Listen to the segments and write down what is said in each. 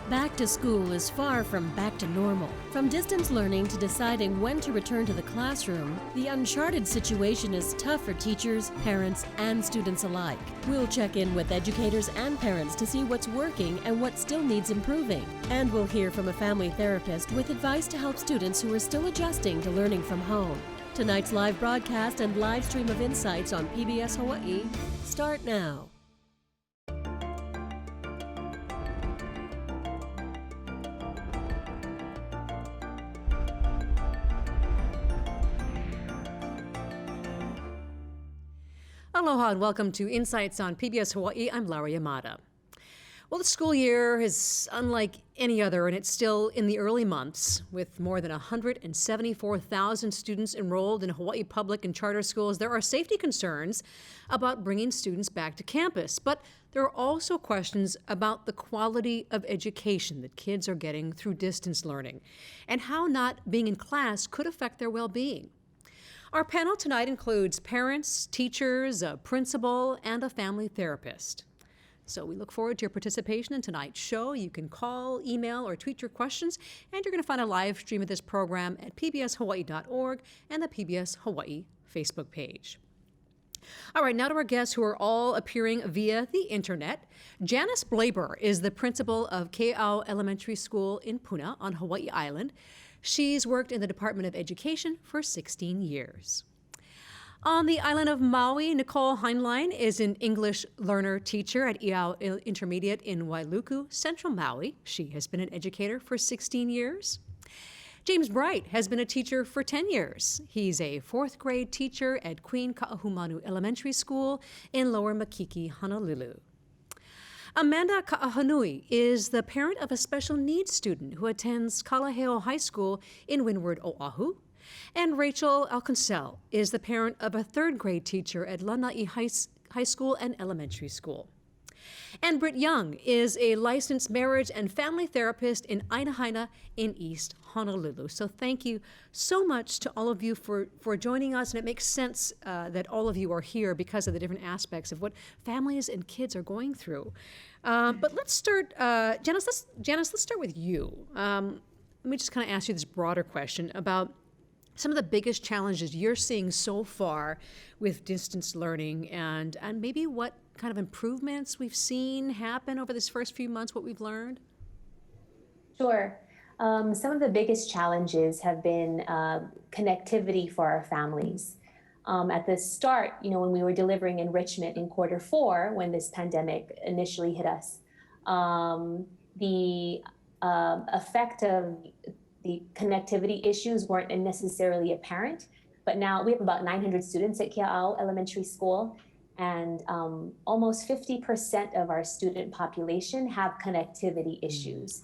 Back to school is far from back to normal. From distance learning to deciding when to return to the classroom, the uncharted situation is tough for teachers, parents, and students alike. We'll check in with educators and parents to see what's working and what still needs improving. And we'll hear from a family therapist with advice to help students who are still adjusting to learning from home. Tonight's live broadcast and live stream of insights on PBS Hawaii start now. Aloha and welcome to Insights on PBS Hawaii. I'm Laura Yamada. Well, the school year is unlike any other, and it's still in the early months. With more than 174,000 students enrolled in Hawaii public and charter schools, there are safety concerns about bringing students back to campus. But there are also questions about the quality of education that kids are getting through distance learning and how not being in class could affect their well-being. Our panel tonight includes parents, teachers, a principal, and a family therapist. So we look forward to your participation in tonight's show. You can call, email, or tweet your questions, and you're going to find a live stream of this program at pbshawaii.org and the PBS Hawaii Facebook page. All right, now to our guests who are all appearing via the internet. Janice Blaber is the principal of Ke'au Elementary School in Puna on Hawaii Island. She's worked in the Department of Education for 16 years. On the island of Maui, Nicole Heinlein is an English learner teacher at Iao Intermediate in Wailuku, Central Maui. She has been an educator for 16 years. James Bright has been a teacher for 10 years. He's a fourth grade teacher at Queen Ka'ahumanu Elementary School in Lower Makiki, Honolulu. Amanda Ka'ahanui is the parent of a special needs student who attends Kalaheo High School in Windward, Oahu. And Rachel Alcancel is the parent of a third grade teacher at Lanai High School and Elementary School. And Britt Young is a licensed marriage and family therapist in Ainahaina in East Honolulu. So thank you so much to all of you for joining us. And it makes sense that all of you are here because of the different aspects of what families and kids are going through. But let's start, Janice, let's start with you. Let me just kind of ask you this broader question about some of the biggest challenges you're seeing so far with distance learning and maybe what kind of improvements we've seen happen over this first few months, what we've learned? Sure. Some of the biggest challenges have been connectivity for our families. At the start, when we were delivering enrichment in Q4, when this pandemic initially hit us, the effect of the connectivity issues weren't necessarily apparent, but now we have about 900 students at Ke'au Elementary School, and almost 50% of our student population have connectivity issues.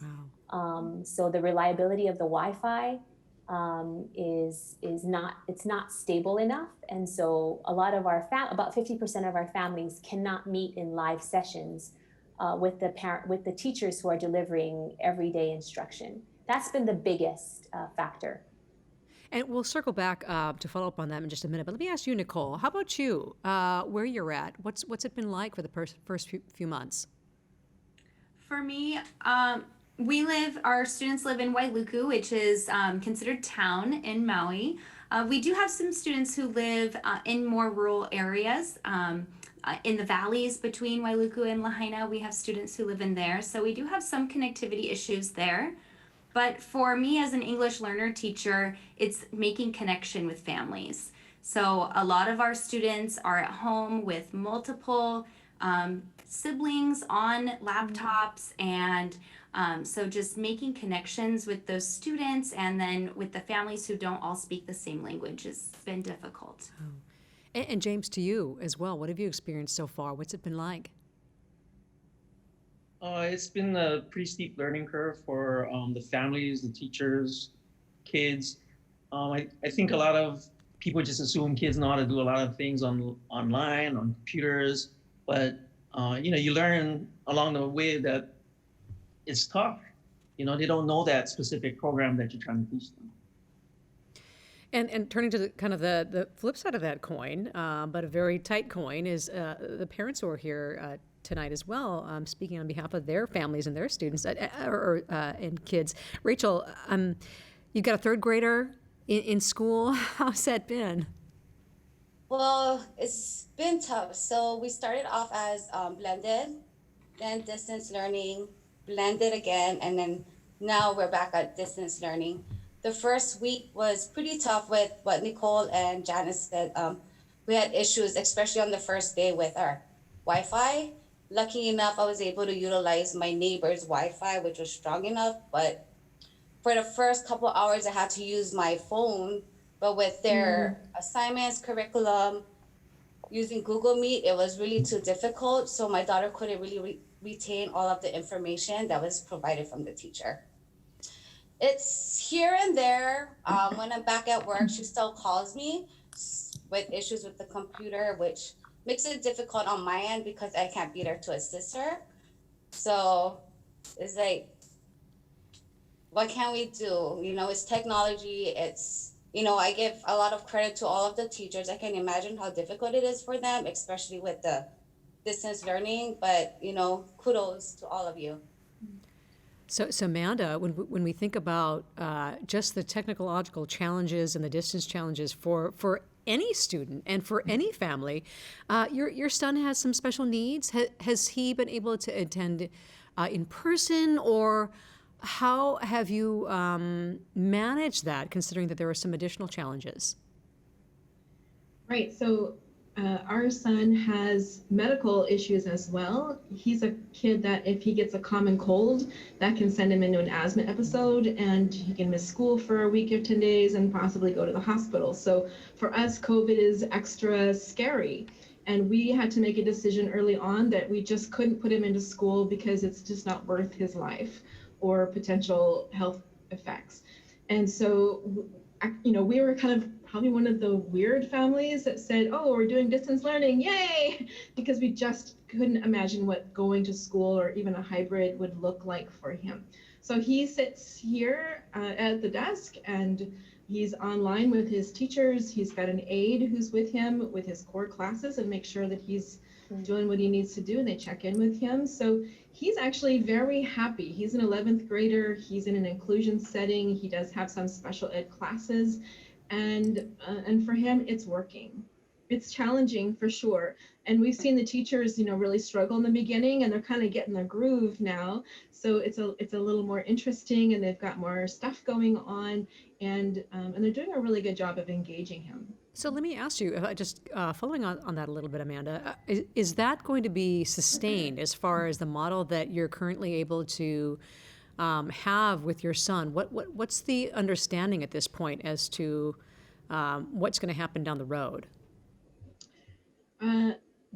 Wow. So the reliability of the Wi-Fi is not stable enough, and so a lot of our about 50% of our families cannot meet in live sessions with the teachers who are delivering everyday instruction. That's been the biggest factor. And we'll circle back to follow up on that in just a minute. But let me ask you, Nicole, how about you? Where you're at? What's it been like for the first few months? For me, our students live in Wailuku, which is considered town in Maui. We do have some students who live in more rural areas. In the valleys between Wailuku and Lahaina, we have students who live in there. So we do have some connectivity issues there. But for me as an English learner teacher, it's making connection with families. So a lot of our students are at home with multiple siblings on laptops, and so just making connections with those students and then with the families who don't all speak the same language has been difficult. Oh. And James, to you as well, what have you experienced so far? What's it been like? It's been a pretty steep learning curve for the families, the teachers, kids. I think a lot of people just assume kids know how to do a lot of things online, on computers, but you learn along the way that it's tough. They don't know that specific program that you're trying to teach them. And turning to the flip side of that coin, but a very tight coin, is the parents who are here tonight as well, speaking on behalf of their families and their students and kids. Rachel, you've got a third grader in school. How's that been? Well, it's been tough. So we started off as blended, then distance learning, blended again, and then now we're back at distance learning. The first week was pretty tough with what Nicole and Janice said. We had issues, especially on the first day with our Wi-Fi. Lucky enough, I was able to utilize my neighbor's Wi-Fi, which was strong enough. But for the first couple of hours, I had to use my phone. But with their assignments, curriculum, using Google Meet, it was really too difficult. So my daughter couldn't really retain all of the information that was provided from the teacher. It's here and there. When I'm back at work, she still calls me with issues with the computer, which makes it difficult on my end because I can't be there to assist her. So it's like, what can we do? You know, it's technology. It's, you know, I give a lot of credit to all of the teachers. I can imagine how difficult it is for them, especially with the distance learning, but, you know, kudos to all of you. So Amanda, when we think about just the technological challenges and the distance challenges for any student and for any family, your son has some special needs. Has he been able to attend in person, or how have you managed that, considering that there are some additional challenges? Right. So our son has medical issues as well. He's a kid that if he gets a common cold, that can send him into an asthma episode, and he can miss school for a week or 10 days and possibly go to the hospital. So for us, COVID is extra scary. And we had to make a decision early on that we just couldn't put him into school because it's just not worth his life or potential health effects. And so, you know, we were kind of probably one of the weird families that said, oh, we're doing distance learning, yay, because we just couldn't imagine what going to school or even a hybrid would look like for him. So he sits here at the desk and he's online with his teachers. He's got an aide who's with him with his core classes and make sure that he's doing what he needs to do, and they check in with him. So he's actually very happy. He's an 11th grader. He's in an inclusion setting. He does have some special ed classes, and for him, it's working. It's challenging for sure. And we've seen the teachers, you know, really struggle in the beginning, and they're kind of getting their groove now. So it's a little more interesting, and they've got more stuff going on, and they're doing a really good job of engaging him. So let me ask you, just following on that a little bit, Amanda, is that going to be sustained as far as the model that you're currently able to have with your son? What's the understanding at this point as to what's going to happen down the road?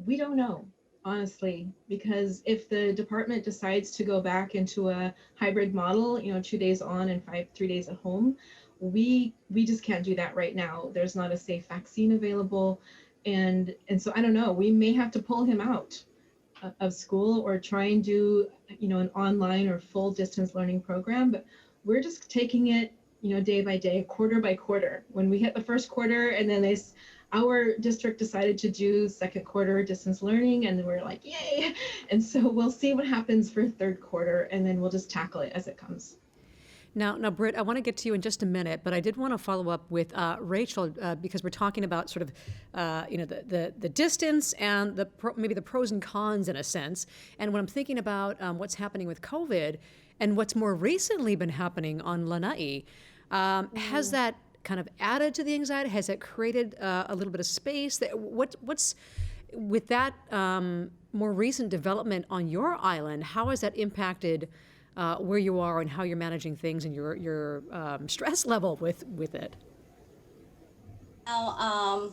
We don't know, honestly, because if the department decides to go back into a hybrid model, you know, 2 days on and 3 days at home, we just can't do that right now. There's not a safe vaccine available. And so I don't know, we may have to pull him out of school or try and do, you know, an online or full distance learning program, but we're just taking it, you know, day by day, quarter by quarter. When we hit the first quarter and then our district decided to do second quarter distance learning, and we're like, yay. And so we'll see what happens for third quarter, and then we'll just tackle it as it comes. Now, Britt, I want to get to you in just a minute, but I did want to follow up with Rachel because we're talking about sort of, you know, the distance and maybe the pros and cons in a sense. And when I'm thinking about what's happening with COVID and what's more recently been happening on Lanai, has that kind of added to the anxiety? Has it created a little bit of space? What's with that more recent development on your island? How has that impacted where you are and how you're managing things and your stress level with it? Now,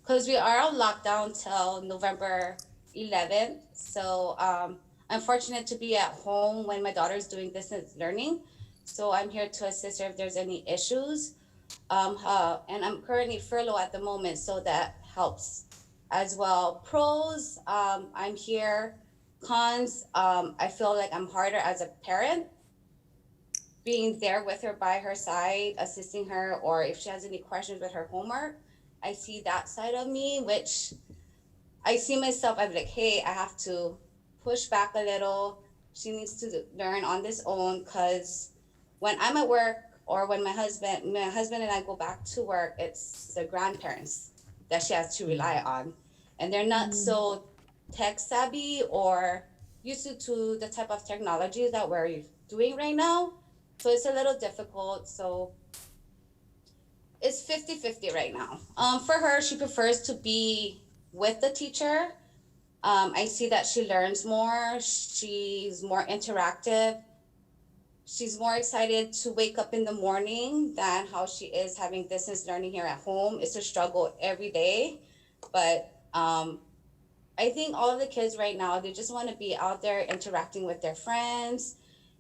because we are on lockdown till November 11th, so I'm fortunate to be at home when my daughter's doing distance learning. So I'm here to assist her if there's any issues. And I'm currently furloughed at the moment, so that helps as well. Pros, I'm here. Cons, I feel like I'm harder as a parent, being there with her by her side, assisting her, or if she has any questions with her homework. I see that side of me, which I see myself, I'm like, hey, I have to push back a little. She needs to learn on this own, because when I'm at work or when my husband and I go back to work, it's the grandparents that she has to rely on. And they're not so tech savvy or used to the type of technology that we're doing right now. So it's a little difficult. So it's 50-50 right now. For her, she prefers to be with the teacher. I see that she learns more. She's more interactive. She's more excited to wake up in the morning than how she is having distance learning here at home. It's a struggle every day. But I think all of the kids right now, they just want to be out there interacting with their friends.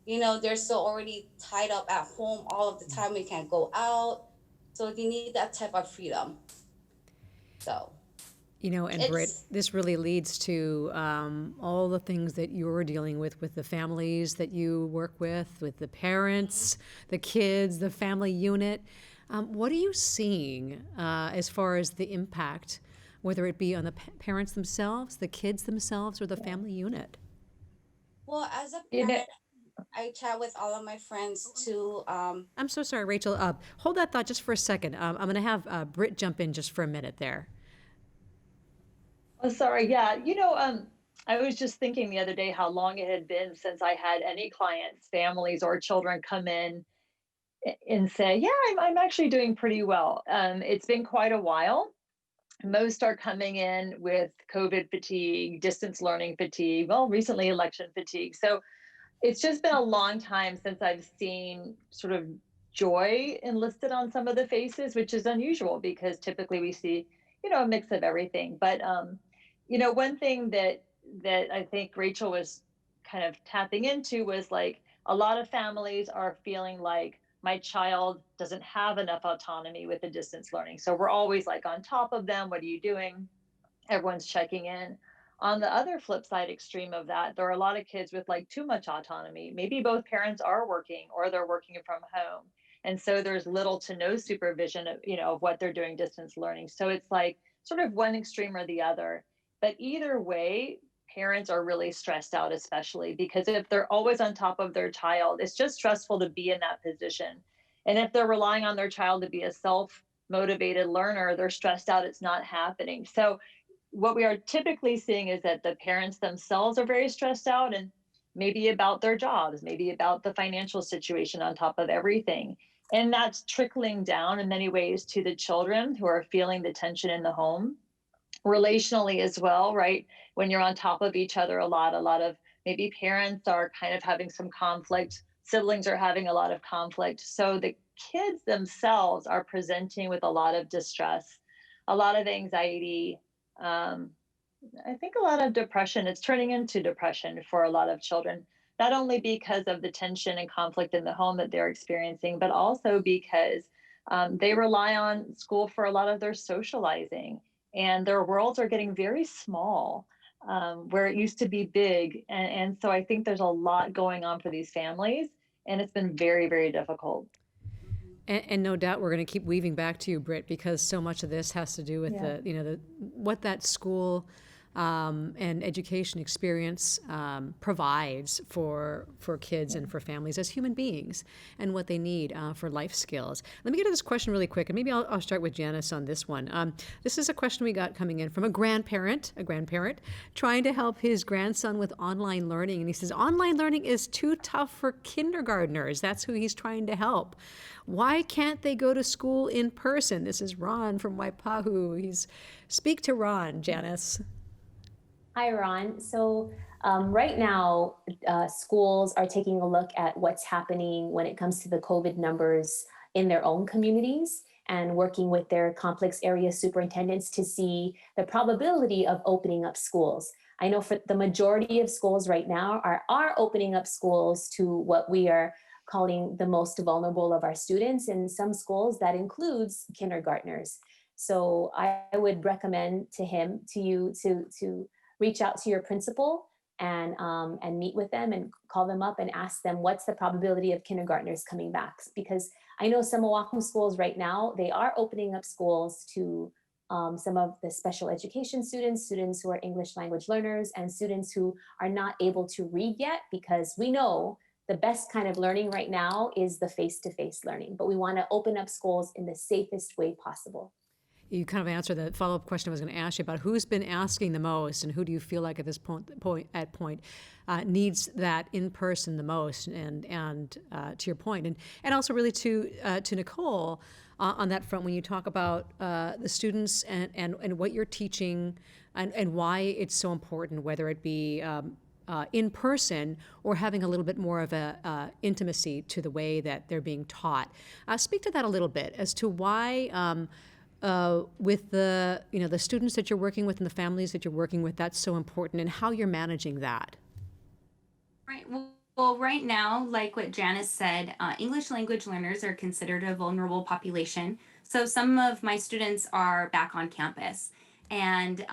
You know, they're so already tied up at home all of the time. We can't go out. So they need that type of freedom. So, You know, and Britt, this really leads to all the things that you're dealing with the families that you work with the parents, the kids, the family unit. What are you seeing as far as the impact, whether it be on the parents themselves, the kids themselves, or the family unit? well, as a parent, I chat with all of my friends too. I'm so sorry, Rachel. Hold that thought just for a second. I'm going to have Britt jump in just for a minute there. Oh, sorry. Yeah. I was just thinking the other day how long it had been since I had any clients, families, or children come in and say, yeah, I'm actually doing pretty well. It's been quite a while. Most are coming in with COVID fatigue, distance learning fatigue, well, recently election fatigue. So it's just been a long time since I've seen sort of joy enlisted on some of the faces, which is unusual because typically we see, a mix of everything. But, one thing that I think Rachel was kind of tapping into was like a lot of families are feeling like my child doesn't have enough autonomy with the distance learning. So we're always like on top of them. What are you doing? Everyone's checking in. On the other flip side extreme of that, there are a lot of kids with like too much autonomy. Maybe both parents are working or they're working from home. And so there's little to no supervision of what they're doing distance learning. So it's like sort of one extreme or the other. But either way, parents are really stressed out, especially because if they're always on top of their child, it's just stressful to be in that position. And if they're relying on their child to be a self-motivated learner, they're stressed out, it's not happening. So what we are typically seeing is that the parents themselves are very stressed out, and maybe about their jobs, maybe about the financial situation on top of everything. And that's trickling down in many ways to the children who are feeling the tension in the home, relationally as well, right? When you're on top of each other a lot of maybe parents are kind of having some conflict, siblings are having a lot of conflict. So the kids themselves are presenting with a lot of distress, a lot of anxiety, I think a lot of depression. It's turning into depression for a lot of children, not only because of the tension and conflict in the home that they're experiencing, but also because they rely on school for a lot of their socializing, and their worlds are getting very small, where it used to be big. And so I think there's a lot going on for these families, and it's been very, very difficult. And no doubt we're going to keep weaving back to you, Britt, because so much of this has to do with what that school and education experience provides for kids and for families as human beings, and what they need for life skills. Let me get to this question really quick, and maybe I'll start with Janice on this one. This is a question we got coming in from a grandparent trying to help his grandson with online learning. And he says, online learning is too tough for kindergartners. That's who he's trying to help. Why can't they go to school in person? This is Ron from Waipahu. Speak to Ron, Janice. Hi, Ron. So right now, schools are taking a look at what's happening when it comes to the COVID numbers in their own communities and working with their complex area superintendents to see the probability of opening up schools. I know for the majority of schools right now are opening up schools to what we are calling the most vulnerable of our students. In some schools, that includes kindergartners. So I would recommend to you to reach out to your principal and meet with them and call them up and ask them what's the probability of kindergartners coming back. Because I know some Oahu schools right now, they are opening up schools to some of the special education students, students who are English language learners, and students who are not able to read yet, because we know the best kind of learning right now is the face-to-face learning, but we want to open up schools in the safest way possible. You kind of answered the follow-up question I was going to ask you about who's been asking the most, and who do you feel like at this point needs that in person the most, and to your point, and also really to Nicole on that front when you talk about the students and what you're teaching and why it's so important, whether it be in person or having a little bit more of a intimacy to the way that they're being taught. Speak to that a little bit as to why. With the the students that you're working with and the families that you're working with, that's so important, and how you're managing that. Right. Well, right now, like what Janice said, English language learners are considered a vulnerable population. So some of my students are back on campus, and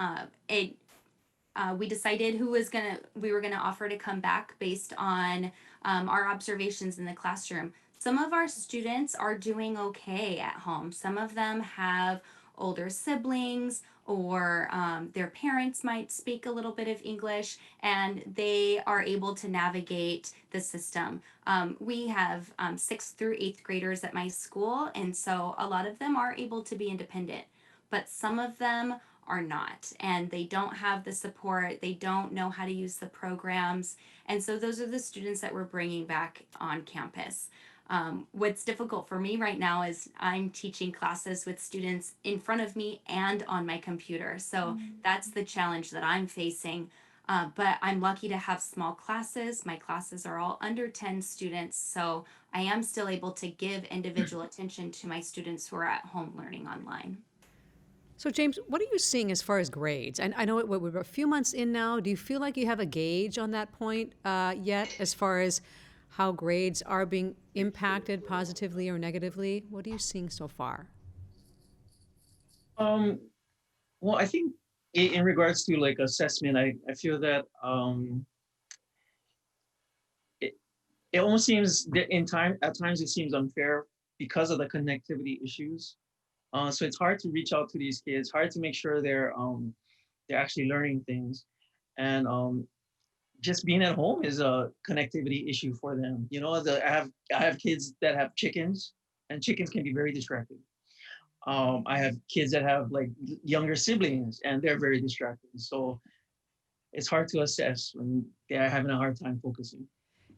we decided we were gonna offer to come back based on our observations in the classroom. Some of our students are doing okay at home. Some of them have older siblings, or their parents might speak a little bit of English, and they are able to navigate the system. We have 6th through 8th graders at my school, and so a lot of them are able to be independent, but some of them are not, and they don't have the support, they don't know how to use the programs, and so those are the students that we're bringing back on campus. What's difficult for me right now is I'm teaching classes with students in front of me and on my computer. So that's the challenge that I'm facing. But I'm lucky to have small classes. My classes are all under 10 students. So I am still able to give individual attention to my students who are at home learning online. So James, what are you seeing as far as grades? And I know we're a few months in now. Do you feel like you have a gauge on that point yet, as far as how grades are being impacted positively or negatively? What are you seeing so far? Well, I think in regards to like assessment, I feel that it almost seems that at times it seems unfair because of the connectivity issues. So it's hard to reach out to these kids, hard to make sure they're actually learning things, and just being at home is a connectivity issue for them. I have kids that have chickens, and chickens can be very distracting. I have kids that have like younger siblings, and they're very distracting. So it's hard to assess when they're having a hard time focusing.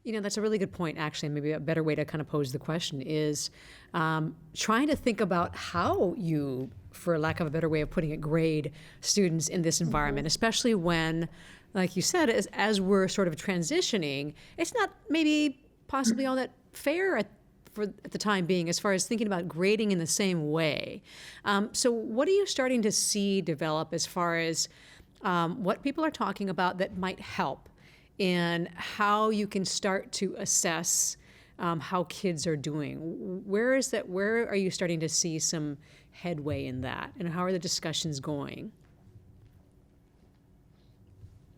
That's a really good point, actually. Maybe a better way to kind of pose the question is trying to think about how you, for lack of a better way of putting it, grade students in this environment, especially when, like you said, as we're sort of transitioning, it's not maybe possibly all that fair at the time being, as far as thinking about grading in the same way. So what are you starting to see develop as far as what people are talking about that might help in how you can start to assess how kids are doing? Where are you starting to see some headway in that, and how are the discussions going?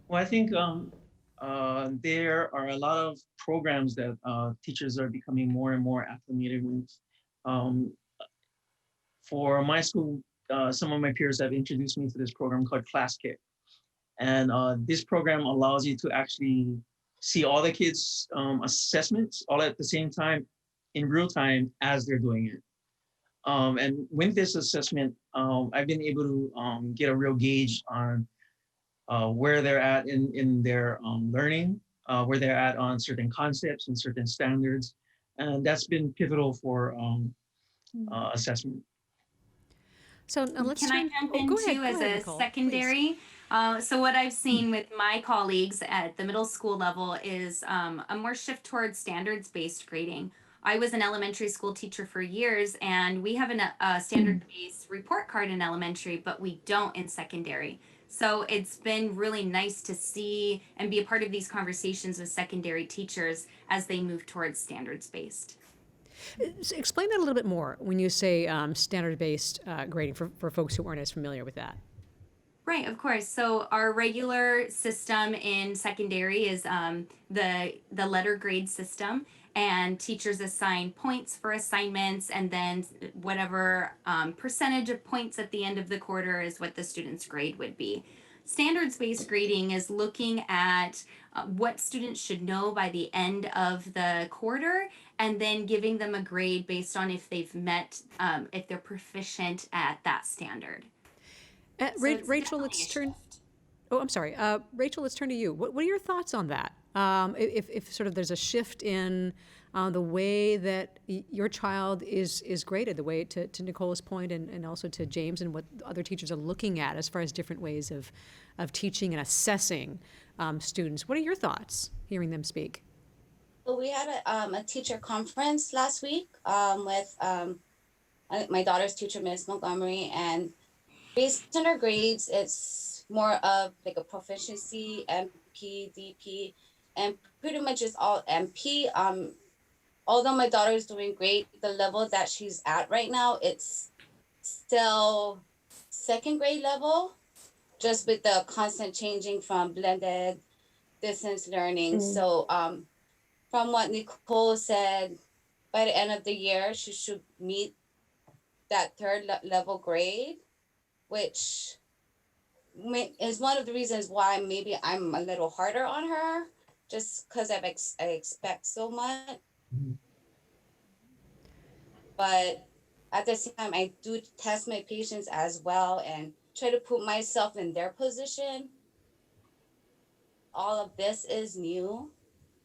Well, I think there are a lot of programs that teachers are becoming more and more acclimated with. For my school, some of my peers have introduced me to this program called SelfCare. And this program allows you to actually see all the kids' assessments all at the same time, in real time, as they're doing it. And with this assessment, I've been able to get a real gauge on where they're at in their learning, where they're at on certain concepts and certain standards. And that's been pivotal for assessment. So now let's Can I jump in too as a Nicole, secondary? So what I've seen with my colleagues at the middle school level is a more shift towards standards-based grading. I was an elementary school teacher for years, and we have a standard-based report card in elementary, but we don't in secondary. So it's been really nice to see and be a part of these conversations with secondary teachers as they move towards standards-based. Explain that a little bit more when you say standard-based grading for folks who aren't as familiar with that. Right, of course. So our regular system in secondary is the letter grade system, and teachers assign points for assignments, and then whatever percentage of points at the end of the quarter is what the student's grade would be. Standards-based grading is looking at what students should know by the end of the quarter, and then giving them a grade based on if they've met, if they're proficient at that standard. Rachel, let's turn. Oh, I'm sorry. Rachel, let's turn to you. What are your thoughts on that? If sort of there's a shift in the way that your child is graded, the way to Nicola's point, and also to James, and what other teachers are looking at as far as different ways of teaching and assessing students. What are your thoughts hearing them speak? So we had a teacher conference last week with my daughter's teacher, Miss Montgomery, and based on her grades, it's more of like a proficiency, MP, DP, and pretty much it's all MP. Although my daughter is doing great, the level that she's at right now, it's still second grade level, just with the constant changing from blended distance learning. So from what Nicole said, by the end of the year, she should meet that third level grade, which is one of the reasons why maybe I'm a little harder on her, just because I expect so much. But at the same time, I do test my patients as well and try to put myself in their position. All of this is new,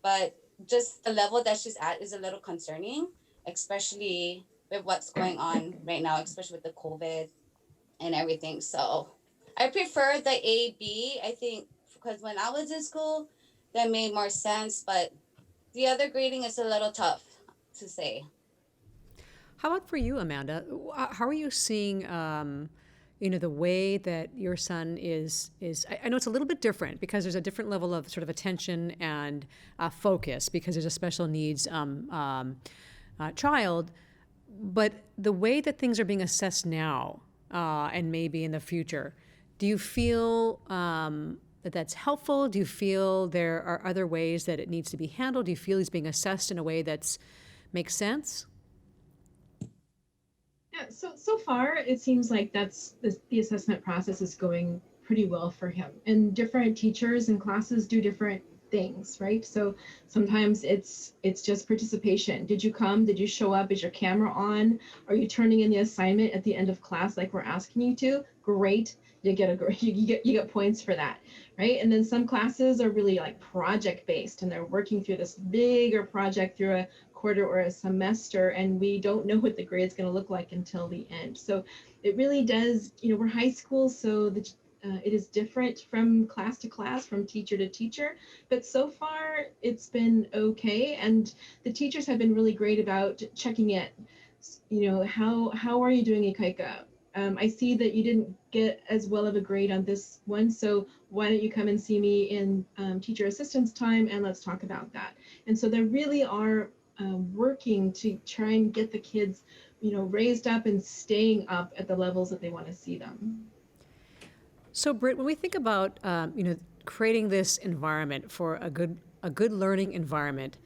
but just the level that she's at is a little concerning, especially with what's going on right now, especially with the COVID and everything. So I prefer the A-B, I think, because when I was in school, that made more sense, but the other grading is a little tough to say. How about for you, Amanda? How are you seeing, the way that your son is? I know it's a little bit different because there's a different level of sort of attention and focus because there's a special needs child, but the way that things are being assessed now and maybe in the future, do you feel that that's helpful? Do you feel there are other ways that it needs to be handled? Do you feel he's being assessed in a way that makes sense? Yeah, so far it seems like the assessment process is going pretty well for him. And different teachers and classes do different things, right? So sometimes it's just participation. Did you come? Did you show up? Is your camera on? Are you turning in the assignment at the end of class like we're asking you to? Great. You get points for that, right? And then some classes are really like project based, and they're working through this bigger project through a quarter or a semester, and we don't know what the grade's going to look like until the end. So it really does, we're high school, so it is different from class to class, from teacher to teacher, but so far it's been okay, and the teachers have been really great about checking it. How are you doing, Ikaika? I see that you didn't get as well of a grade on this one, so why don't you come and see me in teacher assistance time, and let's talk about that. And so they really are working to try and get the kids, raised up and staying up at the levels that they want to see them. So, Britt, when we think about creating this environment for a good learning environment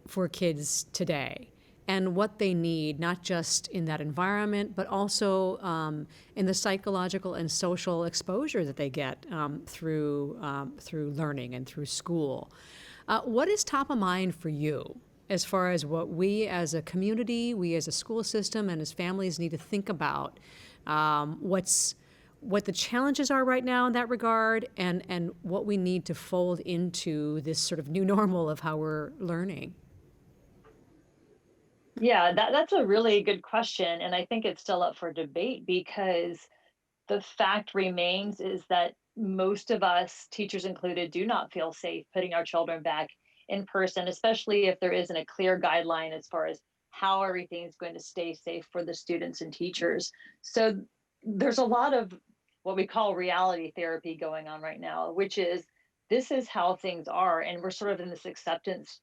for kids today, and what they need, not just in that environment, but also in the psychological and social exposure that they get through learning and through school. What is top of mind for you as far as what we as a community, we as a school system, and as families need to think about? What the challenges are right now in that regard, and what we need to fold into this sort of new normal of how we're learning? Yeah, that's a really good question. And I think it's still up for debate because the fact remains is that most of us, teachers included, do not feel safe putting our children back in person, especially if there isn't a clear guideline as far as how everything is going to stay safe for the students and teachers. So there's a lot of what we call reality therapy going on right now, which is this is how things are, and we're sort of in this acceptance,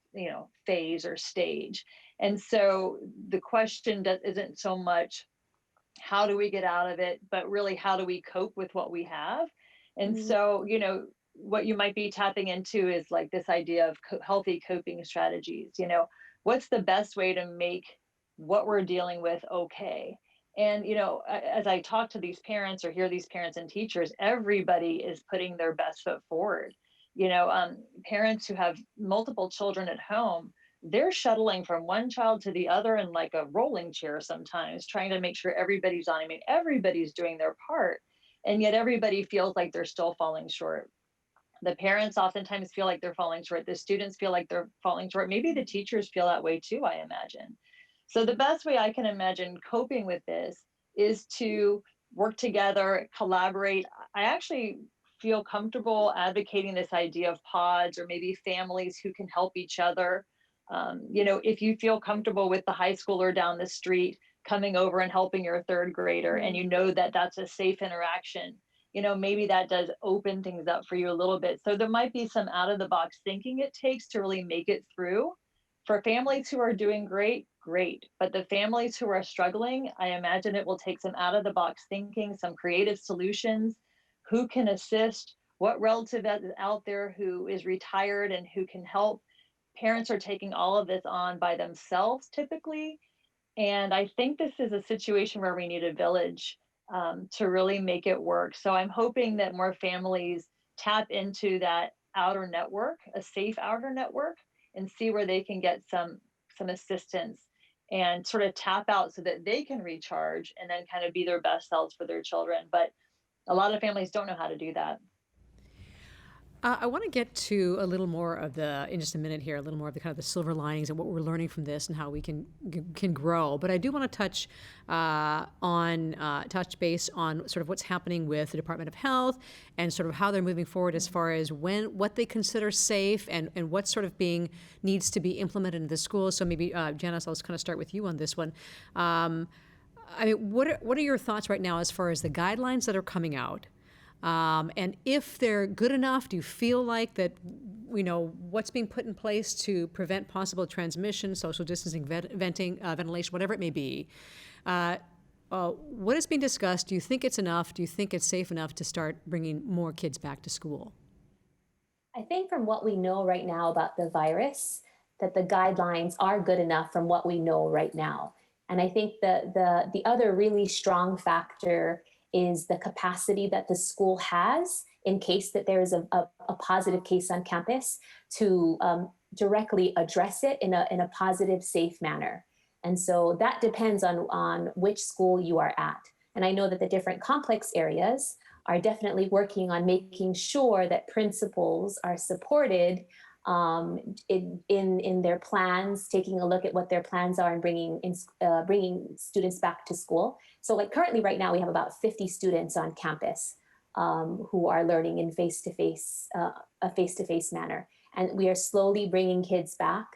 phase or stage. And so the question isn't so much how do we get out of it, but really how do we cope with what we have? And so, what you might be tapping into is like this idea of healthy coping strategies. What's the best way to make what we're dealing with okay? And as I talk to these parents or hear these parents and teachers, everybody is putting their best foot forward. Parents who have multiple children at home, they're shuttling from one child to the other in like a rolling chair sometimes, trying to make sure everybody's on. I mean, everybody's doing their part, and yet everybody feels like they're still falling short. The parents oftentimes feel like they're falling short. The students feel like they're falling short. Maybe the teachers feel that way too, I imagine. So the best way I can imagine coping with this is to work together, collaborate. I actually feel comfortable advocating this idea of pods or maybe families who can help each other. If you feel comfortable with the high schooler down the street coming over and helping your third grader, and you know that that's a safe interaction, maybe that does open things up for you a little bit. So there might be some out of the box thinking it takes to really make it through. For families who are doing great, great. But the families who are struggling, I imagine it will take some out of the box thinking, some creative solutions. Who can assist? What relative is out there who is retired and who can help? Parents are taking all of this on by themselves typically. And I think this is a situation where we need a village to really make it work. So I'm hoping that more families tap into that outer network, a safe outer network, and see where they can get some assistance and sort of tap out so that they can recharge and then kind of be their best selves for their children. But a lot of families don't know how to do that. I want to get to a little more of in just a minute here, a little more of the kind of the silver linings and what we're learning from this and how we can grow. But I do want to touch base on sort of what's happening with the Department of Health and sort of how they're moving forward as far as what they consider safe and what sort of needs to be implemented in the schools. So maybe Janice, I'll just kind of start with you on this one. I mean, what are your thoughts right now as far as the guidelines that are coming out? And if they're good enough, do you feel like that, what's being put in place to prevent possible transmission, social distancing, ventilation, whatever it may be, what is being discussed? Do you think it's enough? Do you think it's safe enough to start bringing more kids back to school? I think from what we know right now about the virus, that the guidelines are good enough from what we know right now. And I think the other really strong factor is the capacity that the school has in case that there is a positive case on campus to directly address it in a positive, safe manner. And so that depends on which school you are at. And I know that the different complex areas are definitely working on making sure that principals are supported in their plans, taking a look at what their plans are and bringing students back to school. So like currently right now, we have about 50 students on campus who are learning in a face-to-face manner. And we are slowly bringing kids back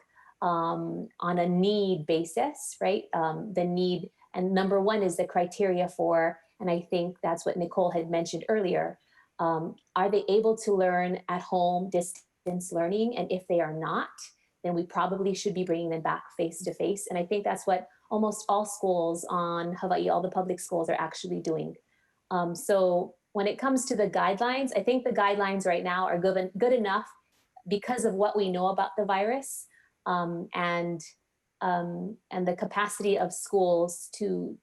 on a need basis, right? The need, and number one is the criteria for, and I think that's what Nicole had mentioned earlier, are they able to learn at home, distance learning? And if they are not, then we probably should be bringing them back face-to-face. And I think that's what almost all schools on Hawaii, all the public schools are actually doing. So when it comes to the guidelines, I think the guidelines right now are good enough because of what we know about the virus and the capacity of schools to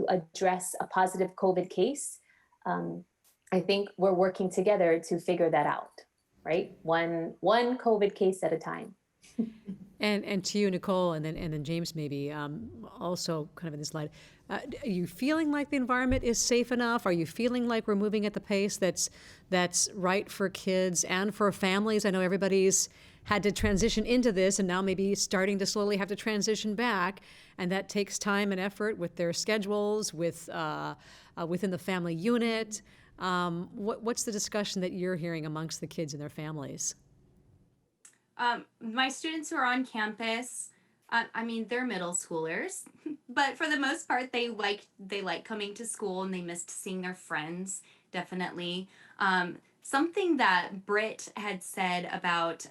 address a positive COVID case. I think we're working together to figure that out, right? One COVID case at a time. And to you, Nicole, and then James, maybe also kind of in this slide. Are you feeling like the environment is safe enough? Are you feeling like we're moving at the pace that's right for kids and for families? I know everybody's had to transition into this, and now maybe starting to slowly have to transition back, and that takes time and effort with their schedules, within the family unit. What's the discussion that you're hearing amongst the kids and their families? My students who are on campus, they're middle schoolers, but for the most part, they like coming to school and they missed seeing their friends, definitely. Something that Britt had said about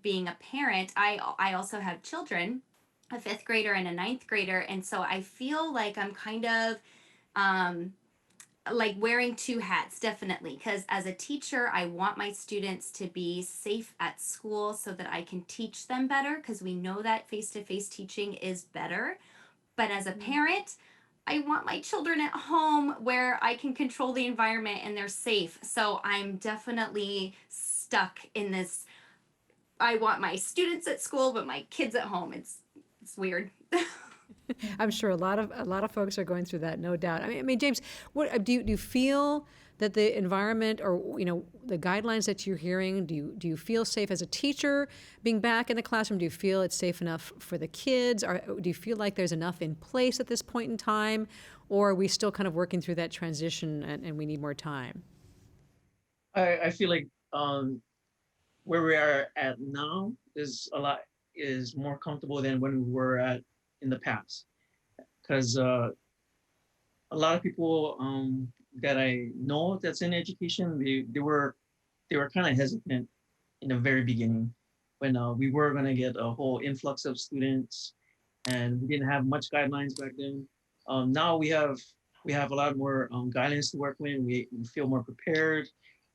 being a parent, I also have children, a 5th grader and a 9th grader, and so I feel like I'm kind of like wearing two hats, definitely, because as a teacher I want my students to be safe at school so that I can teach them better, because we know that face-to-face teaching is better. But as a parent, I want my children at home where I can control the environment and they're safe. So I'm definitely stuck in this. I want my students at school but my kids at home. It's weird. I'm sure a lot of folks are going through that, no doubt. I mean, James, what do you feel that the environment, or the guidelines that you're hearing, do you feel safe as a teacher being back in the classroom? Do you feel it's safe enough for the kids? Or do you feel like there's enough in place at this point in time, or are we still kind of working through that transition and we need more time? I feel like where we are at now is more comfortable than when we were at in the past, because a lot of people that I know that's in education, they were kind of hesitant in the very beginning when we were going to get a whole influx of students, and we didn't have much guidelines back then. Now we have a lot more guidelines to work with. We feel more prepared.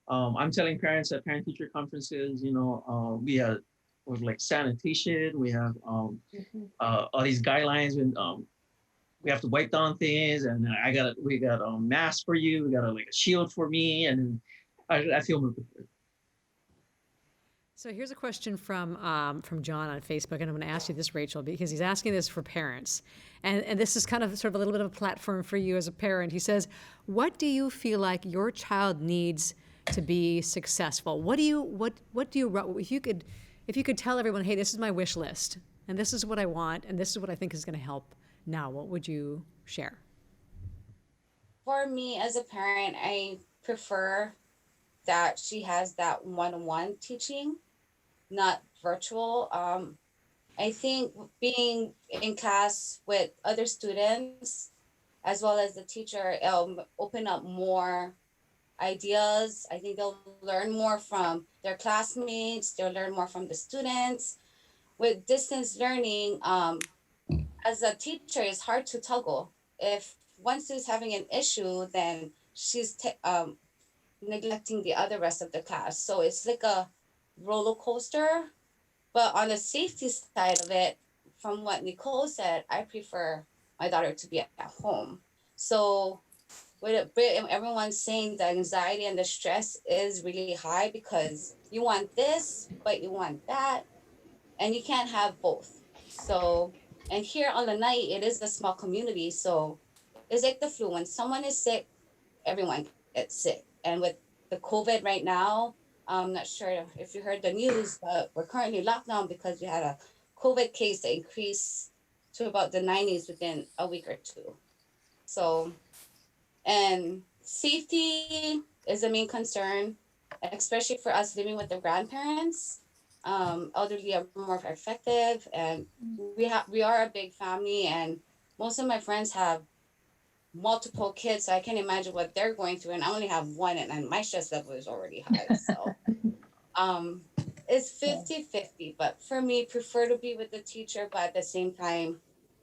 I'm telling parents at parent-teacher conferences, we have with like sanitation, we have all these guidelines, and we have to wipe down things, and we got a mask for you, we got a shield for me, and I feel more prepared. So here's a question from John on Facebook, and I'm going to ask you this, Rachel, because he's asking this for parents, and this is kind of sort of a little bit of a platform for you as a parent. He says, "What do you feel like your child needs to be successful? What do you if you could tell everyone, hey, this is my wish list, and this is what I want, and this is what I think is going to help now, what would you share?" For me as a parent, I prefer that she has that one-on-one teaching, not virtual. I think being in class with other students as well as the teacher, open up more ideas. I think they'll learn more from their classmates, they'll learn more from the students. With distance learning, as a teacher, it's hard to toggle. If one student's having an issue, then she's neglecting the rest of the class. So it's like a roller coaster. But on the safety side of it, from what Nicole said, I prefer my daughter to be at home. So everyone's saying the anxiety and the stress is really high because you want this, but you want that, and you can't have both. So, and here on the night, it is a small community. So it's like the flu. When someone is sick, everyone gets sick. And with the COVID right now, I'm not sure if you heard the news, but we're currently locked down because we had a COVID case that increased to about the 90s within a week or two. So, and safety is a main concern, especially for us living with the grandparents. Elderly are more effective, and we are a big family, and most of my friends have multiple kids, so I can't imagine what they're going through, and I only have one, and my stress level is already high. So it's 50-50, but for me, prefer to be with the teacher, but at the same time,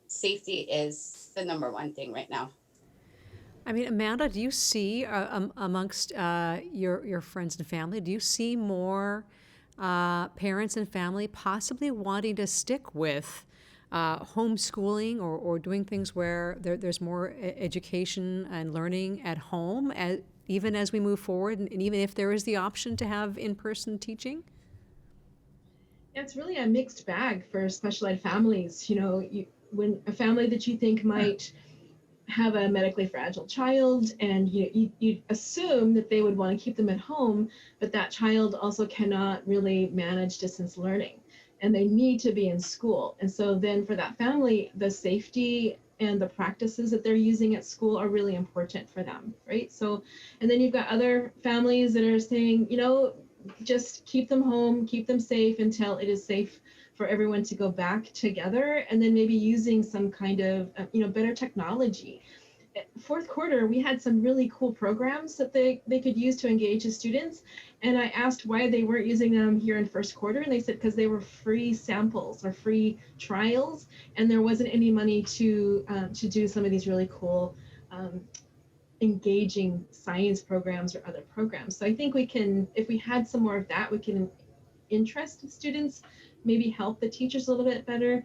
safety is the number one thing right now. I mean, Amanda, do you see amongst your friends and family, do you see more parents and family possibly wanting to stick with homeschooling or doing things where there's more education and learning at home, even as we move forward, and even if there is the option to have in-person teaching? It's really a mixed bag for special ed families. When a family that you think might have a medically fragile child, and you assume that they would want to keep them at home, but that child also cannot really manage distance learning, and they need to be in school. And so then for that family, the safety and the practices that they're using at school are really important for them, right? So, and then you've got other families that are saying, just keep them home, keep them safe until it is safe for everyone to go back together, and then maybe using some kind of better technology. Fourth quarter, we had some really cool programs that they could use to engage the students, and I asked why they weren't using them here in first quarter, and they said because they were free samples or free trials, and there wasn't any money to do some of these really cool engaging science programs or other programs. So I think we can, if we had some more of that, we can interest students, maybe help the teachers a little bit better.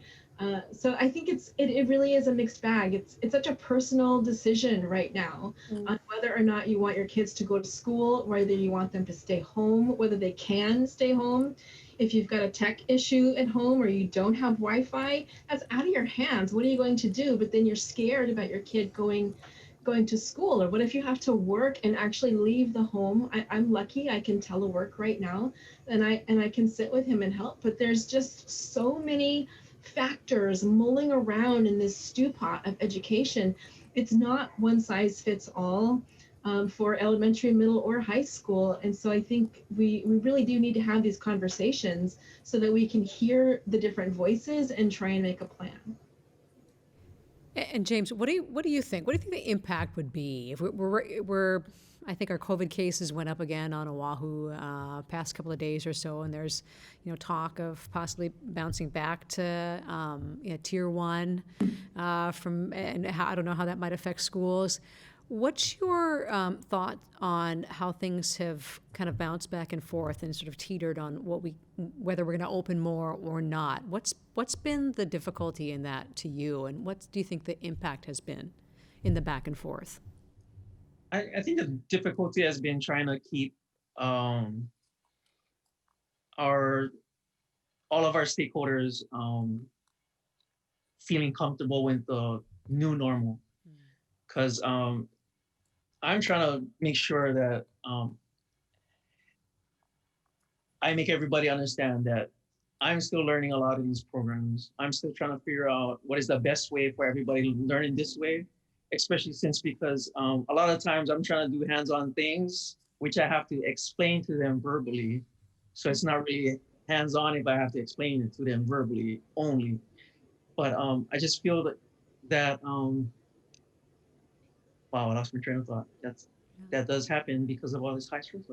So I think it really is a mixed bag. It's such a personal decision right now on whether or not you want your kids to go to school, whether you want them to stay home, whether they can stay home. If you've got a tech issue at home or you don't have Wi-Fi, that's out of your hands. What are you going to do? But then you're scared about your kid going to school, or what if you have to work and actually leave the home? I'm lucky I can telework right now, and I can sit with him and help, but there's just so many factors mulling around in this stew pot of education. It's not one size fits all for elementary, middle, or high school. And so I think we really do need to have these conversations so that we can hear the different voices and try and make a plan. And James, what do you think? What do you think the impact would be if we're I think our COVID cases went up again on Oahu past couple of days or so, and there's talk of possibly bouncing back to tier 1 and I don't know how that might affect schools. What's your thought on how things have kind of bounced back and forth and sort of teetered on whether we're going to open more or not? What's been the difficulty in that to you, and what do you think the impact has been in the back and forth? I think the difficulty has been trying to keep all of our stakeholders feeling comfortable with the new normal, because I'm trying to make sure that I make everybody understand that I'm still learning a lot of these programs. I'm still trying to figure out what is the best way for everybody to learn in this way, especially because a lot of times I'm trying to do hands-on things, which I have to explain to them verbally. So it's not really hands-on if I have to explain it to them verbally only. But I just feel that wow, I lost my train of thought. That does happen because of all this high stress.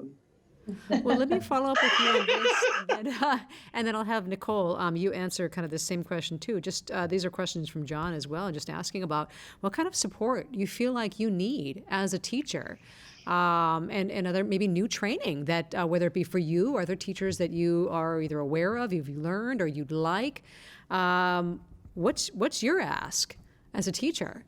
Well, let me follow up with you on this, and then I'll have Nicole, you answer kind of the same question too. Just these are questions from John as well, just asking about what kind of support you feel like you need as a teacher, and other maybe new training that whether it be for you or other teachers that you are either aware of, you've learned, or you'd like. What's your ask as a teacher?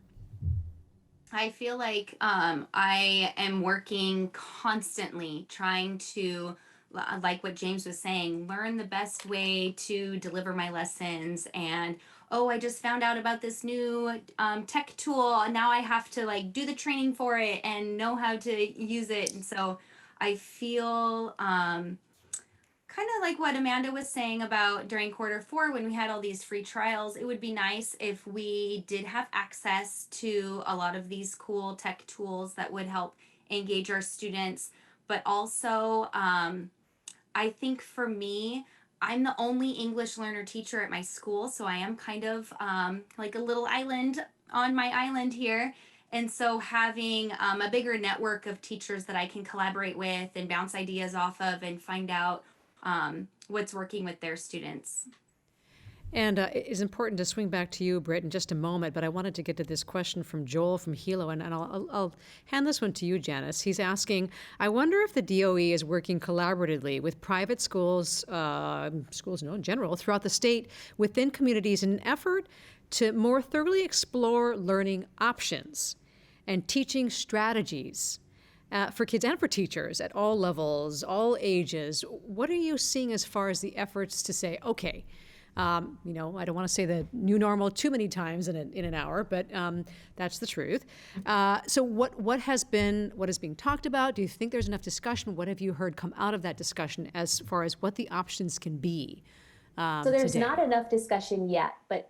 I feel like I am working constantly trying to, like what James was saying, learn the best way to deliver my lessons. And oh, I just found out about this new tech tool, and now I have to do the training for it and know how to use it. And so I feel kind of like what Amanda was saying about during Q4 when we had all these free trials. It would be nice if we did have access to a lot of these cool tech tools that would help engage our students. But also, I think for me, I'm the only English learner teacher at my school, so I am kind of like a little island on my island here. And so having a bigger network of teachers that I can collaborate with and bounce ideas off of and find out what's working with their students. And it is important to swing back to you, Britt, in just a moment, but I wanted to get to this question from Joel from Hilo, and I'll hand this one to you, Janice. He's asking, I wonder if the DOE is working collaboratively with private schools, in general, throughout the state, within communities in an effort to more thoroughly explore learning options and teaching strategies for kids and for teachers at all levels, all ages. What are you seeing as far as the efforts to say, okay, I don't want to say the new normal too many times in an hour, but that's the truth. So what is being talked about? Do you think there's enough discussion? What have you heard come out of that discussion as far as what the options can be? So there's today? not enough discussion yet, but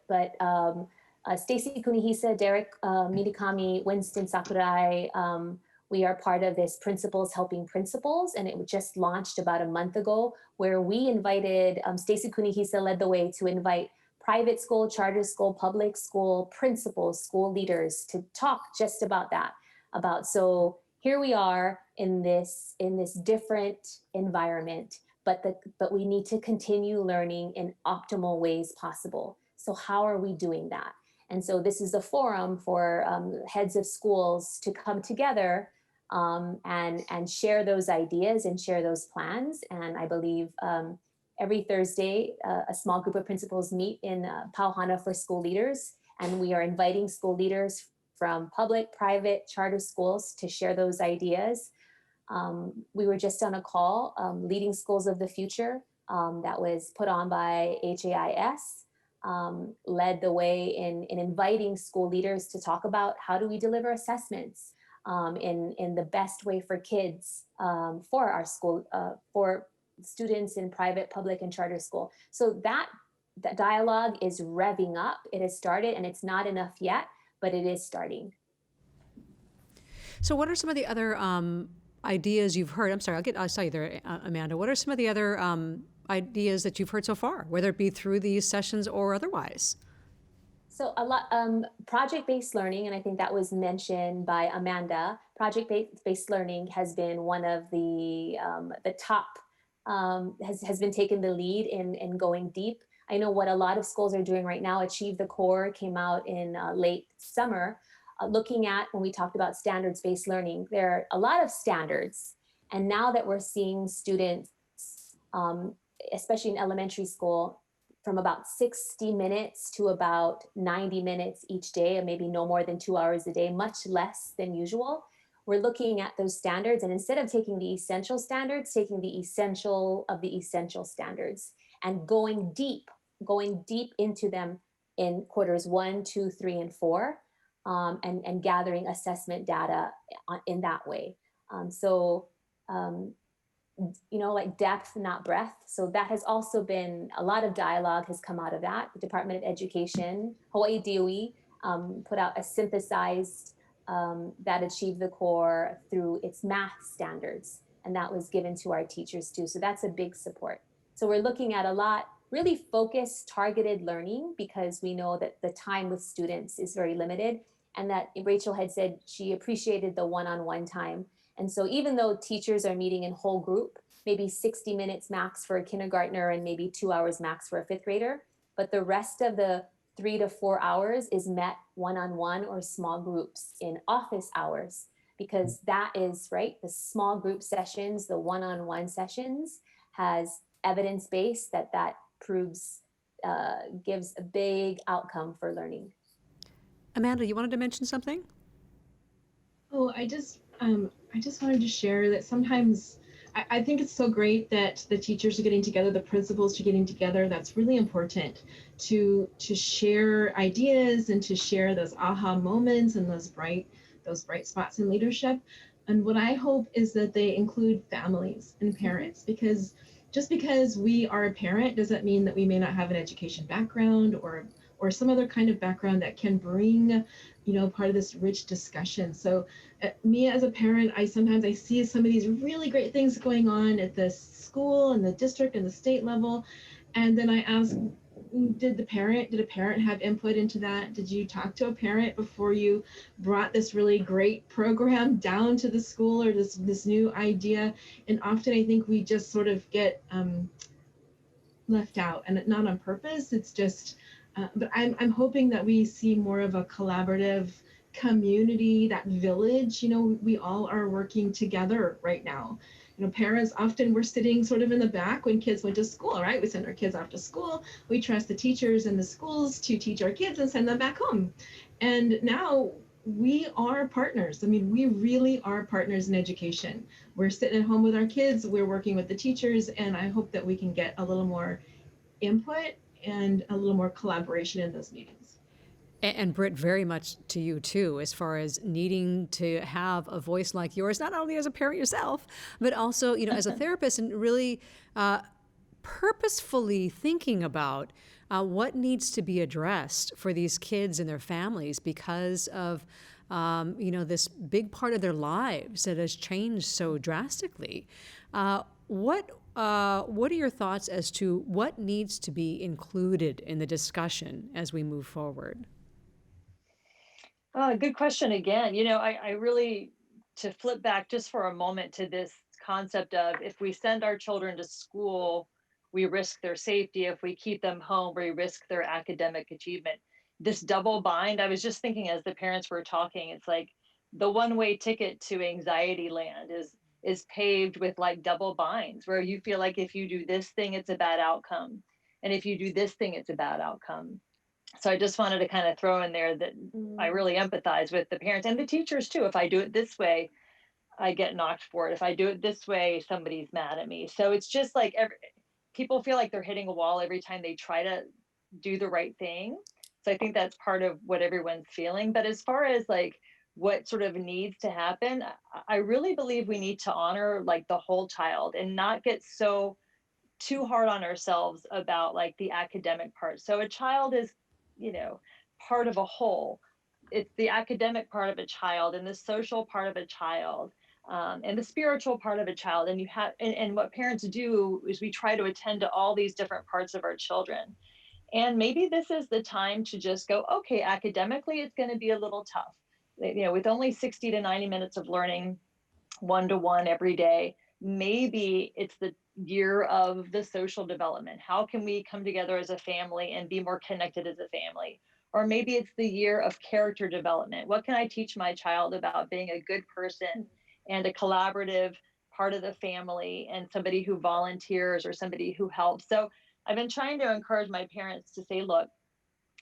Stacy Kunihisa, Derek Midikami, Winston Sakurai, we are part of this Principals Helping Principals, and it just launched about a month ago, where we invited, Stacy Kunihisa led the way to invite private school, charter school, public school principals, school leaders to talk just about that. So here we are in this different environment, but we need to continue learning in optimal ways possible. So how are we doing that? And so this is a forum for heads of schools to come together and share those ideas and share those plans. And I believe every Thursday, a small group of principals meet in Pauhana for school leaders. And we are inviting school leaders from public, private, charter schools to share those ideas. We were just on a call, Leading Schools of the Future, that was put on by HAIS, led the way in inviting school leaders to talk about how do we deliver assessments in the best way for kids, for our school, for students in private, public, and charter school. So that dialogue is revving up. It has started, and it's not enough yet, but it is starting. So what are some of the other ideas you've heard? I'm sorry, I saw you there, Amanda. What are some of the other ideas that you've heard so far, whether it be through these sessions or otherwise? So a lot, project-based learning, and I think that was mentioned by Amanda. Project-based learning has been one of the top, has been taking the lead in going deep. I know what a lot of schools are doing right now. Achieve the Core came out in late summer, looking at, when we talked about standards-based learning, there are a lot of standards. And now that we're seeing students, especially in elementary school, from about 60 minutes to about 90 minutes each day, and maybe no more than 2 hours a day, much less than usual. We're looking at those standards, and instead of taking the essential standards, taking the essential of the essential standards and going deep into them in quarters 1, 2, 3, and 4, and gathering assessment data in that way. Like depth, not breadth. So that has also been, a lot of dialogue has come out of that. The Department of Education, Hawaii DOE, put out a synthesized that achieved the core through its math standards. And that was given to our teachers too. So that's a big support. So we're looking at a lot, really focused, targeted learning, because we know that the time with students is very limited. And that Rachel had said she appreciated the one-on-one time. And so even though teachers are meeting in whole group, maybe 60 minutes max for a kindergartner and maybe 2 hours max for a fifth grader, but the rest of the 3 to 4 hours is met one-on-one or small groups in office hours, because that is, right, the small group sessions, the one-on-one sessions has evidence-based that proves, gives a big outcome for learning. Amanda, you wanted to mention something? Oh, I just wanted to share that sometimes I think it's so great that the teachers are getting together, the principals are getting together. That's really important to share ideas and to share those aha moments and those bright spots in leadership. And what I hope is that they include families and parents, because just because we are a parent doesn't mean that we may not have an education background or some other kind of background that can bring, part of this rich discussion. So me as a parent, I sometimes see some of these really great things going on at the school and the district and the state level. And then I ask, did a parent have input into that? Did you talk to a parent before you brought this really great program down to the school or this new idea? And often I think we just sort of get left out, and not on purpose. It's just, but I'm hoping that we see more of a collaborative community, that village. We all are working together right now. Parents, often we're sitting sort of in the back when kids went to school, right? We send our kids off to school. We trust the teachers and the schools to teach our kids and send them back home. And now we are partners. I mean, we really are partners in education. We're sitting at home with our kids, we're working with the teachers, and I hope that we can get a little more input and a little more collaboration in those meetings. And Britt, very much to you too, as far as needing to have a voice like yours, not only as a parent yourself, but also, as a therapist, and really purposefully thinking about what needs to be addressed for these kids and their families because of, this big part of their lives that has changed so drastically. What are your thoughts as to what needs to be included in the discussion as we move forward? Good question again. I really, to flip back just for a moment to this concept of, if we send our children to school, we risk their safety. If we keep them home, we risk their academic achievement. this double bind, I was just thinking as the parents were talking, it's like the one-way ticket to anxiety land is paved with like double binds, where you feel like if you do this thing, it's a bad outcome. And if you do this thing, it's a bad outcome. So I just wanted to kind of throw in there that I really empathize with the parents and the teachers too. If I do it this way, I get knocked for it. If I do it this way, somebody's mad at me. So it's just like people feel like they're hitting a wall every time they try to do the right thing. So I think that's part of what everyone's feeling. But as far as like what sort of needs to happen, I really believe we need to honor like the whole child and not get so too hard on ourselves about like the academic part. So a child is, part of a whole. It's the academic part of a child and the social part of a child, and the spiritual part of a child. And and what parents do is we try to attend to all these different parts of our children. And maybe this is the time to just go, okay, academically, it's going to be a little tough. With only 60 to 90 minutes of learning one-to-one every day, maybe it's the year of the social development. How can we come together as a family and be more connected as a family? Or maybe it's the year of character development. What can I teach my child about being a good person and a collaborative part of the family and somebody who volunteers or somebody who helps? So I've been trying to encourage my parents to say, look,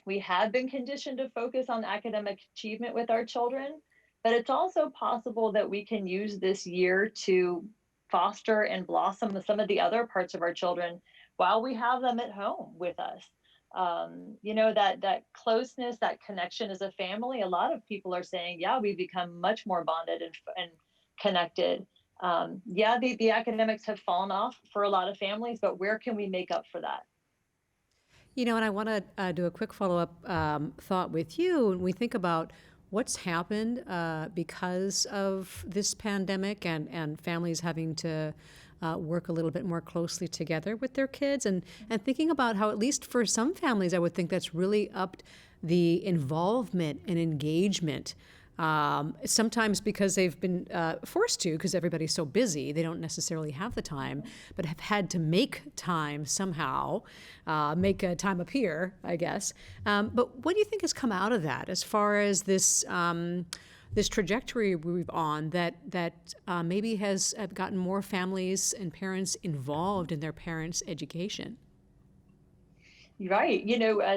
we have been conditioned to focus on academic achievement with our children, but it's also possible that we can use this year to foster and blossom some of the other parts of our children while we have them at home with us. That closeness, that connection as a family, a lot of people are saying, yeah, we've become much more bonded and connected. The academics have fallen off for a lot of families, but where can we make up for that? And I want to do a quick follow-up thought with you. When we think about what's happened because of this pandemic and families having to work a little bit more closely together with their kids, and thinking about how, at least for some families, I would think that's really upped the involvement and engagement. Sometimes because they've been forced to, because everybody's so busy, they don't necessarily have the time, but have had to make time somehow, make a time appear, I guess. But what do you think has come out of that, as far as this this trajectory we've on that maybe has gotten more families and parents involved in their parents' education? Right.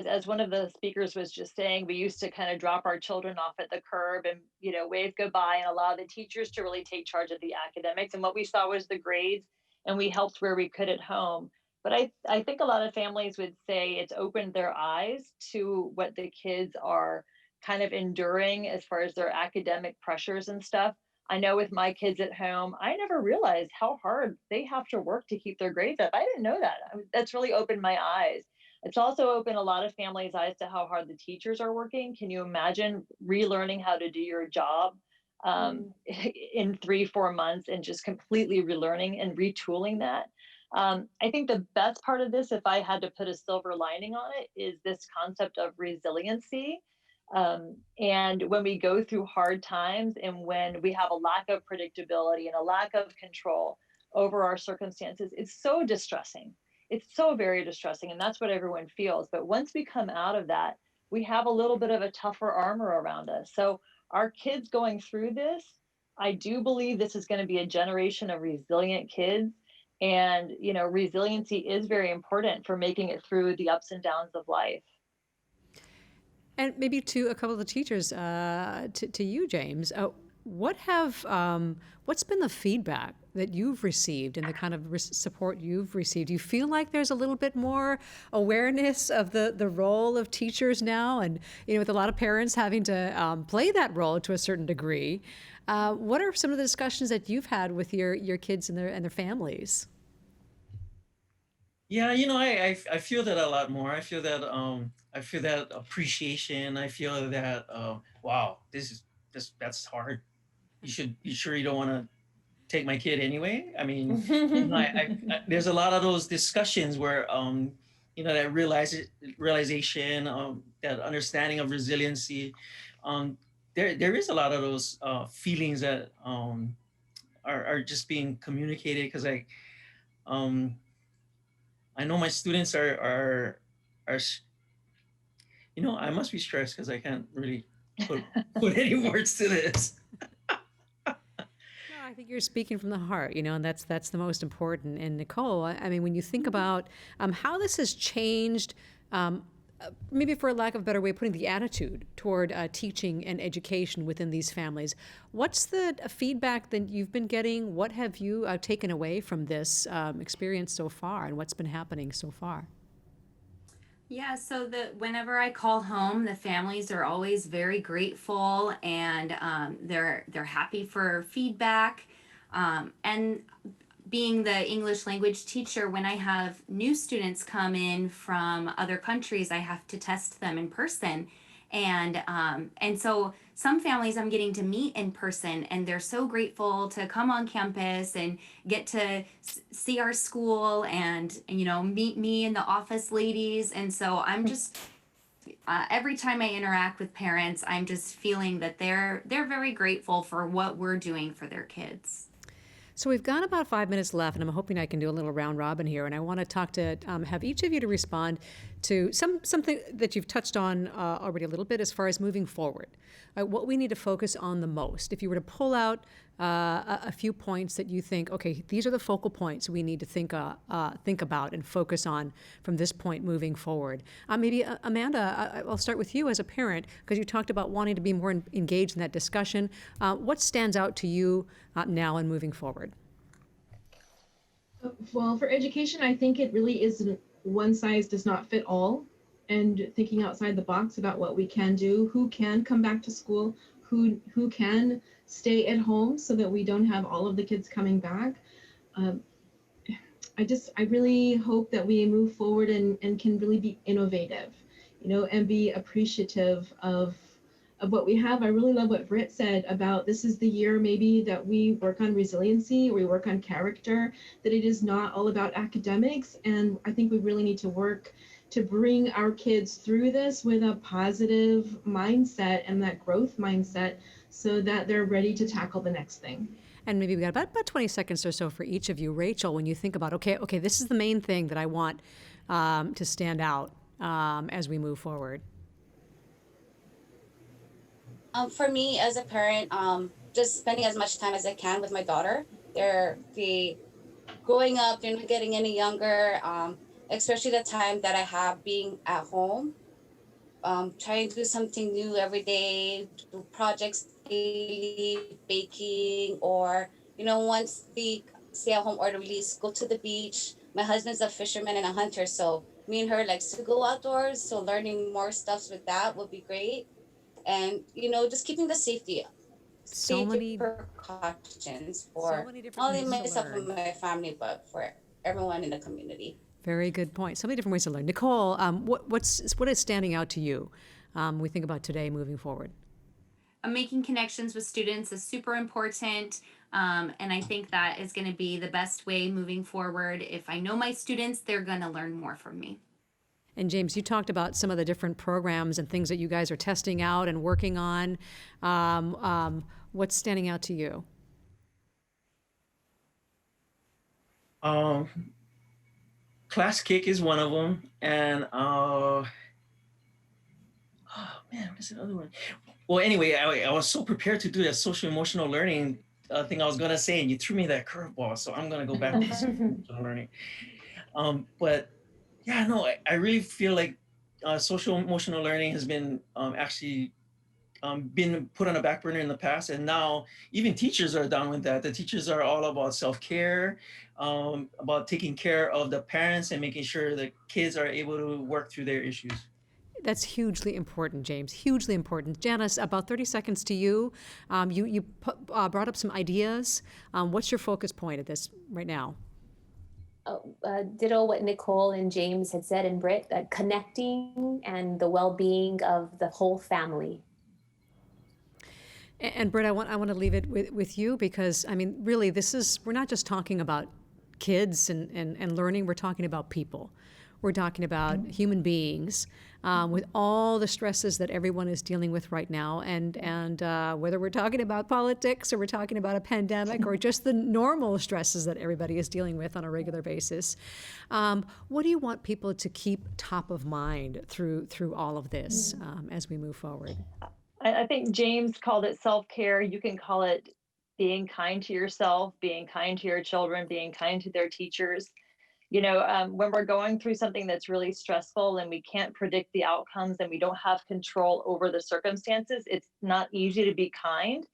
As one of the speakers was just saying, we used to kind of drop our children off at the curb and, wave goodbye and allow the teachers to really take charge of the academics. And what we saw was the grades, and we helped where we could at home. But I think a lot of families would say it's opened their eyes to what the kids are kind of enduring as far as their academic pressures and stuff. I know with my kids at home, I never realized how hard they have to work to keep their grades up. I didn't know that. That's really opened my eyes. It's also opened a lot of families' eyes to how hard the teachers are working. Can you imagine relearning how to do your job in 3-4 months and just completely relearning and retooling that? I think the best part of this, if I had to put a silver lining on it, is this concept of resiliency. And when we go through hard times and when we have a lack of predictability and a lack of control over our circumstances, it's so distressing. It's so very distressing, and that's what everyone feels. But once we come out of that, we have a little bit of a tougher armor around us. So our kids going through this, I do believe this is going to be a generation of resilient kids. And, resiliency is very important for making it through the ups and downs of life. And maybe to a couple of the teachers, to you, James, what's been the feedback that you've received and the kind of support you've received? Do you feel like there's a little bit more awareness of the role of teachers now, and with a lot of parents having to play that role to a certain degree? What are some of the discussions that you've had with your kids and their families? Yeah, I feel that a lot more. I feel that appreciation. I feel that wow, that's hard. You sure you don't want to take my kid anyway? I mean, there's a lot of those discussions where that realization, that understanding of resiliency. There is a lot of those feelings that are just being communicated, because I know my students are I must be stressed because I can't really put any words to this. I think you're speaking from the heart, and that's the most important. And Nicole, I mean, when you think about how this has changed, maybe for a lack of a better way of putting the attitude toward teaching and education within these families, what's the feedback that you've been getting? What have you taken away from this experience so far, and what's been happening so far? Yeah, so whenever I call home, the families are always very grateful, and they're happy for feedback. And being the English language teacher, when I have new students come in from other countries, I have to test them in person. And so some families I'm getting to meet in person, and they're so grateful to come on campus and get to see our school and meet me and the office ladies. And so I'm just every time I interact with parents, I'm just feeling that they're very grateful for what we're doing for their kids. So we've got about 5 minutes left, and I'm hoping I can do a little round robin here. And I want to have each of you to respond to something that you've touched on already a little bit as far as moving forward. What we need to focus on the most. If you were to pull out a few points that you think, okay, these are the focal points we need to think about and focus on from this point moving forward. Maybe Amanda, I'll start with you as a parent, because you talked about wanting to be more engaged in that discussion. What stands out to you now and moving forward? Well, for education, I think it really isn't one size does not fit all, and thinking outside the box about what we can do, who can come back to school, who can stay at home so that we don't have all of the kids coming back. I really hope that we move forward and can really be innovative, and be appreciative of what we have. I really love what Britt said about this is the year maybe that we work on resiliency, we work on character, that it is not all about academics. And I think we really need to work to bring our kids through this with a positive mindset and that growth mindset so that they're ready to tackle the next thing. And maybe we got about 20 seconds or so for each of you. Rachel, when you think about, okay, this is the main thing that I want to stand out as we move forward. For me as a parent, just spending as much time as I can with my daughter. They're growing up, they're not getting any younger, especially the time that I have being at home. Trying to do something new every day, do projects daily, baking, or, once we stay at home or release, go to the beach. My husband's a fisherman and a hunter, so me and her likes to go outdoors. So learning more stuff with that would be great. And, just keeping the safety precautions for not only myself and my family, but for everyone in the community. Very good point. So many different ways to learn. Nicole, what is standing out to you when we think about today moving forward? Making connections with students is super important. And I think that is going to be the best way moving forward. If I know my students, they're going to learn more from me. And James, you talked about some of the different programs and things that you guys are testing out and working on. What's standing out to you? Class Kick is one of them, and oh man, what's the other one? Well, anyway, I was so prepared to do that social emotional learning thing I was gonna say, and you threw me that curveball, so I'm gonna go back to social emotional learning. But yeah, no, I really feel like social emotional learning has been actually been put on a back burner in the past, and now even teachers are down with that. The teachers are all about self-care, about taking care of the parents and making sure the kids are able to work through their issues. That's hugely important, James, hugely important. Janice, about 30 seconds to you. You brought up some ideas. What's your focus point at this right now? Ditto what Nicole and James had said, and Britt, connecting and the well-being of the whole family. And Britt, I want to leave it with you, because I mean, really, we're not just talking about kids and learning. We're talking about people. we're talking about human beings with all the stresses that everyone is dealing with right now, and whether we're talking about politics or we're talking about a pandemic or just the normal stresses that everybody is dealing with on a regular basis. What do you want people to keep top of mind through all of this as we move forward? I think James called it self-care. You can call it being kind to yourself, being kind to your children, being kind to their teachers. When we're going through something that's really stressful and we can't predict the outcomes and we don't have control over the circumstances, it's not easy to be kind.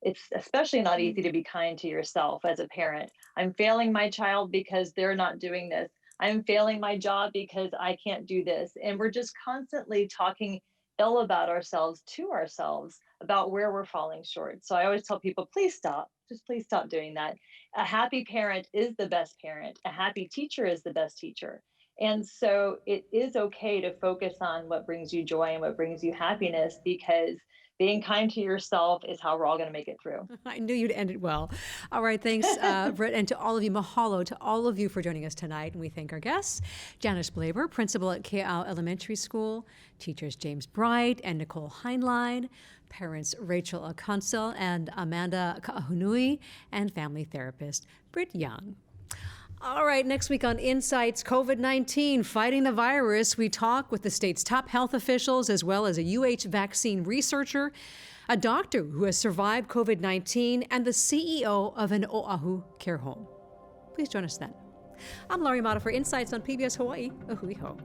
It's especially not easy to be kind to yourself as a parent. I'm failing my child because they're not doing this. I'm failing my job because I can't do this. And we're just constantly talking ill about ourselves to ourselves about where we're falling short. So I always tell people, please stop. Just please stop doing that. A happy parent is the best parent. A happy teacher is the best teacher. And so it is okay to focus on what brings you joy and what brings you happiness, because being kind to yourself is how we're all going to make it through. I knew you'd end it well. All right, thanks, Britt, and to all of you, mahalo to all of you for joining us tonight. And we thank our guests, Janice Blaber, principal at Ke'au Elementary School, teachers James Bright and Nicole Heinlein, parents Rachel Akunsel and Amanda Ka'ahunui, and family therapist Britt Young. All right, next week on Insights, COVID-19, fighting the virus, we talk with the state's top health officials as well as a UH vaccine researcher, a doctor who has survived COVID-19, and the CEO of an Oahu care home. Please join us then. I'm Laurie Mata for Insights on PBS Hawaii. A hui hou.